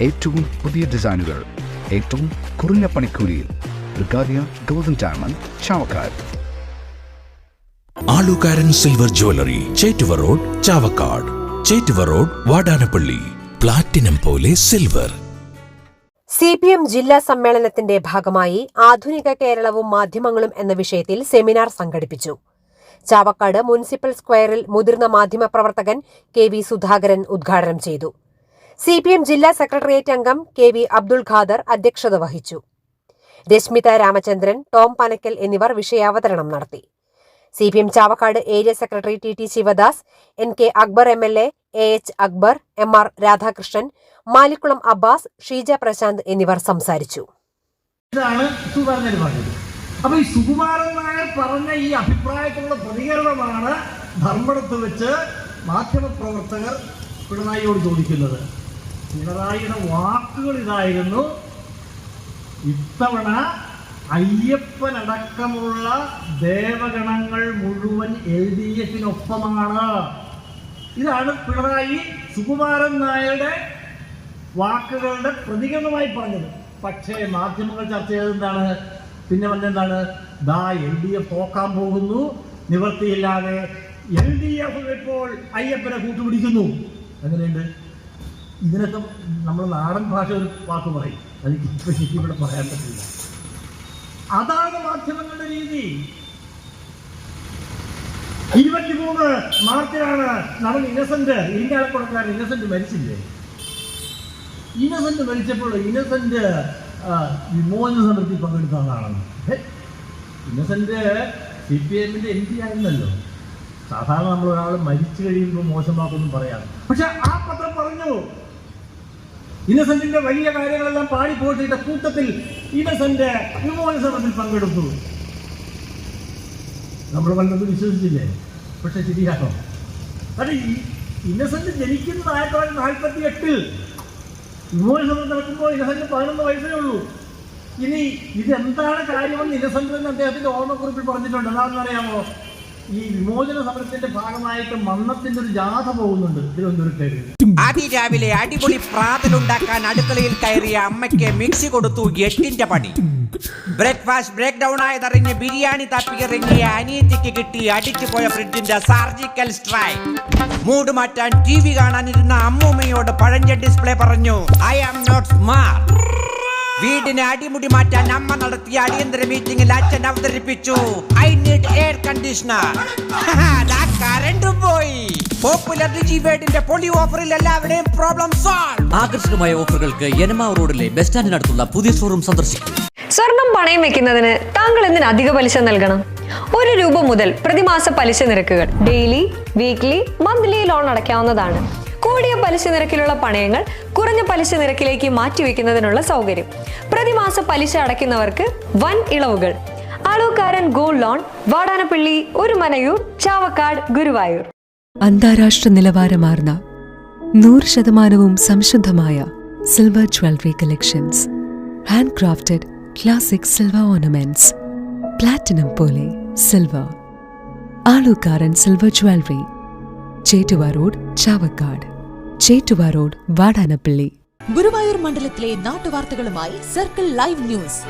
ഏറ്റവും പുതിയ ഡിസൈനുകൾ ഏറ്റവും കുറഞ്ഞ പണിക്കൂലിയിൽ. ബ്രിഗാദിയ golden diamond, Chavakkad. Alukkaran silver jewellery, Chettuva road, Chavakkad. Chettuva road, Vadanappally. Platinum പോലെ സിൽവർ. CPM ജില്ലാ സമ്മേളനത്തിന്റെ ഭാഗമായി ആധുനിക കേരളവും മാധ്യമങ്ങളും എന്ന വിഷയത്തിൽ സെമിനാർ സംഘടിപ്പിച്ചു. ചാവക്കാട് മുനിസിപ്പൽ സ്ക്വയറിൽ മുതിർന്ന മാധ്യമപ്രവർത്തകൻ KV സുധാകരൻ ഉദ്ഘാടനം ചെയ്തു. CPM ജില്ലാ സെക്രട്ടേറിയറ്റ് അംഗം KV അബ്ദുൾ ഖാദർ അധ്യക്ഷത വഹിച്ചു. രശ്മിത രാമചന്ദ്രൻ, ടോം പനക്കൽ എന്നിവർ വിഷയാവതരണം നടത്തി. CPM Chavakkad area secretary TT Sivadas, NK Akbar MLA, AH Akbar, MR Radhakrishnan, Malikkulam Abbas, Sheeja Prasanth എന്നിവർ സംസാരിച്ചു. അപ്പൊ ഈ സുകുമാരൻ നായർ പറഞ്ഞ ഈ അഭിപ്രായത്തിലുള്ള പ്രതികരണമാണ് ധർമ്മടത്ത് വെച്ച് മാധ്യമപ്രവർത്തകർ പിണറായിയോട് ചോദിക്കുന്നത്. പിണറായിയുടെ വാക്കുകൾ ഇതായിരുന്നു: ഇത്തവണ അയ്യപ്പനടക്കമുള്ള ദേവഗണങ്ങൾ മുഴുവൻ LDFിനൊപ്പമാണ്. ഇതാണ് പിണറായി സുകുമാരൻ നായരുടെ വാക്കുകളുടെ പ്രതികരണമായി പറഞ്ഞത്. പക്ഷേ മാധ്യമങ്ങൾ ചർച്ച ചെയ്തതെന്താണ്? പിന്നെ വന്നെന്താണ്? LDF തോക്കാൻ പോകുന്നു, നിവൃത്തിയില്ലാതെ LDF ഇപ്പോൾ അയ്യപ്പനെ കൂട്ടുപിടിക്കുന്നു. എങ്ങനെയുണ്ട്? ഇതിനൊക്കെ നമ്മൾ നാടൻ ഭാഷ ഒരു വാക്ക് പറയും, അതിപ്പോൾ ഇവിടെ പറയാൻ പറ്റില്ല. അതാണ് മാധ്യമങ്ങളുടെ രീതി. 23 മാർച്ചിലാണ് നടൻ ഇന്നസെന്റ്, ഇരിങ്ങാലക്കുടക്കാരൻ ഇന്നസെന്റ് മരിച്ചില്ലേ? ഇന്നസെന്റ് മരിച്ചപ്പോൾ ഇന്നസെന്റ് വിമോചന സമരത്തിൽ പങ്കെടുത്തതാണ്. ഇന്നസെന്റ് CPMന്റെ MP ആയിരുന്നല്ലോ. സാധാരണ നമ്മൾ ഒരാൾ മരിച്ചു കഴിയുമ്പോൾ മോശമാക്കൊന്നും പറയാം. പക്ഷെ ആ പത്രം പറഞ്ഞു ഇന്നസെന്റിന്റെ വലിയ കാര്യങ്ങളെല്ലാം പാടിപ്പോയിട്ട് കൂട്ടത്തിൽ ഇന്നസെന്റ് വിമോചന സമരത്തിൽ പങ്കെടുത്തു. നമ്മൾ പണ്ടത് വിശ്വസിച്ചില്ലേ? പക്ഷെ ശരിയാണോ? അത് ഇന്നസെന്റ് ജനിക്കുന്നത് 1948. വിമോചന സമരം നടക്കുമ്പോൾ ഇന്നസെന്റ് 11 വയസ്സേ ഉള്ളൂ. ഇനി ഇതെന്താണ് കാര്യമെന്ന് ഇന്നസെന്റ് എന്ന് അദ്ദേഹത്തിന്റെ ഓർമ്മക്കുറിപ്പിൽ പറഞ്ഞിട്ടുണ്ട്. എന്താണെന്നറിയാമോ? ഈ വിമോചന സമരത്തിന്റെ ഭാഗമായിട്ട് മണ്ണത്തിന്റെ ഒരു ജാഥ പോകുന്നുണ്ട് തിരുവനന്തപുരത്തേക്ക്. അതിരാവിലെ അടിപൊളി പ്രാതലുണ്ടാക്കാൻ അടുക്കളയിൽ കയറിയ അമ്മയ്ക്ക് മിക്സി കൊടുത്തു 8ന്റെ പണി. ബ്രേക്ക്ഫാസ്റ്റ് ബ്രേക്ക് ഡൗൺ ആയതറിഞ്ഞ് ബിരിയാണി തപ്പിയിറങ്ങിയ അനിയത്തിക്ക് കിട്ടി അടിച്ചു പോയ ഫ്രിഡ്ജിന്റെ സർജിക്കൽ സ്ട്രൈക്ക്. മൂഡ് മാറ്റാൻ TV കാണാനിരുന്ന അമ്മൂമ്മയോട് പഴഞ്ചൻ ഡിസ്പ്ലേ പറഞ്ഞു, ഐ ആം നോട്ട് സ്മാർട്ട്. വീടിനെ അടിമുടി മാറ്റാൻ അമ്മ നടത്തിയ അടിയന്തര മീറ്റിംഗിൽ അച്ഛൻ അവതരിപ്പിച്ചു, ഐ നീഡ് എയർ കണ്ടീഷണർ. കറണ്ടും പോയി. പോപ്പുലർ ഡിജിവേഡിന്റെ പൊളി ഓഫറിൽ എല്ലാവരുടെയും പ്രോബ്ലം സോൾവ്. ആകർഷകമായ ഓഫറുകൾക്ക് യനമാ റോഡിലെ ബസ് സ്റ്റാൻഡിനടുത്തുള്ള പുതിയ ഷോറൂം സന്ദർശിക്കും. സ്വർണം പണയം വെക്കുന്നതിന് താങ്കൾ എന്തിന് അധിക പലിശ നൽകണം? 1 രൂപ മുതൽ പ്രതിമാസ പലിശ നിരക്കുകൾ ഡെയിലി, വീക്ക്ലി, മന്ത്ലി ലോൺ അടയ്ക്കാവുന്നതാണ്. കൂടിയ പലിശ നിരക്കിലുള്ള പണയങ്ങൾ കുറഞ്ഞ പലിശ നിരക്കിലേക്ക് മാറ്റിവെക്കുന്നതിനുള്ള സൗകര്യം. പ്രതിമാസ പലിശ അടയ്ക്കുന്നവർക്ക് വൻ ഇളവുകൾ. Alukkaran gold loan, Vadanappally, Orumanayur, Chavakkad, Guruvayur. അന്താരാഷ്ട്ര നിലവാരമാർന്ന 100% സംശുദ്ധമായ silver jewellery collections. Hand crafted classic silver ornaments. Platinum പോലെ silver. Alukkaran silver jewellery, Chettuva road, Chavakkad. Chettuva road, Vadanappally. Guruvayur മണ്ഡലത്തിലെ നാട്ടുവാർത്തകളുമായി സർക്കിൾ ലൈവ് ന്യൂസ്.